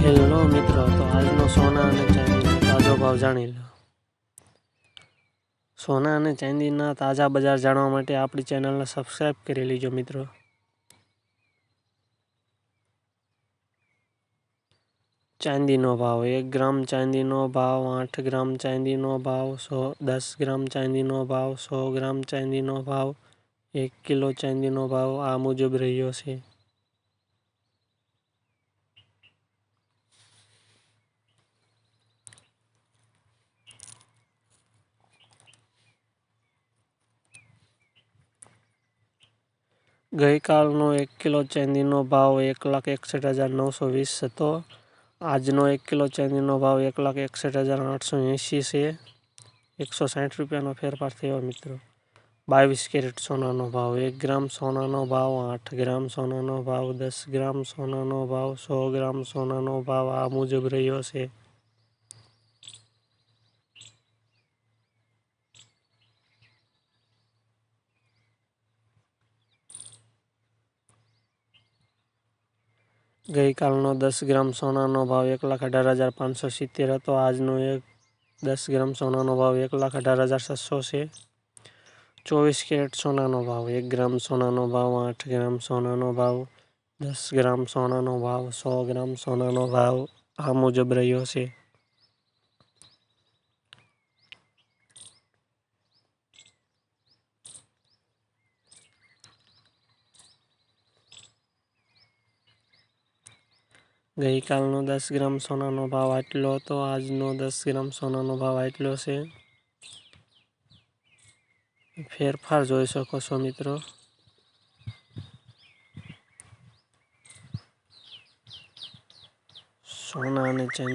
Hello મિત્રો, તો આજનો સોના અને ચાંદીનો તાજો ભાવ જાણી લો। સોના અને ચાંદીના તાજા બજાર જાણવા માટે આપણી ચેનલને સબસ્ક્રાઇબ કરી લેજો મિત્રો। ચાંદીનો ભાવ। 1 ગ્રામ ચાંદીનો ભાવ 8 ગ્રામ ચાંદીનો ભાવ 10 ગ્રામ ચાંદીનો ભાવ 100 ગ્રામ ચાંદીનો ભાવ 1 કિલો ચાંદીનો ભાવ આ મુજબ રહ્યો છે। ગઈકાલનો 1 કિલો ચાંદીનો ભાવ 1,61,920 હતો। આજનો 1 કિલો ચાંદીનો ભાવ 1,61,880 છે। 160 રૂપિયાનો ફેરફાર થયો મિત્રો। 22 કેરેટ સોનાનો ભાવ। 1 ગ્રામ સોનાનો ભાવ 8 ગ્રામ સોનાનો ભાવ 10 ગ્રામ સોનાનો ભાવ 100 ગ્રામ સોનાનો ભાવ આ મુજબ રહ્યો છે। ગઈકાલનો 10 ગ્રામ સોનાનો ભાવ 1,18,570 હતો। આજનો 10 ગ્રામ સોનાનો ભાવ 1,18,700 છે। 24 કેરેટ સોનાનો ભાવ। 1 ગ્રામ સોનાનો ભાવ 8 ગ્રામ સોનાનો ભાવ 10 ગ્રામ સોનાનો ભાવ 100 ગ્રામ સોનાનો ભાવ આ મુજબ રહ્યો છે। ગઈકાલનો 10 ગ્રામ સોનાનો ભાવ આટલો હતો। આજનો 10 ગ્રામ સોનાનો ભાવ આટલો છે। ફેરફાર જોઈ શકો છો મિત્રો। સોના અને ચાંદી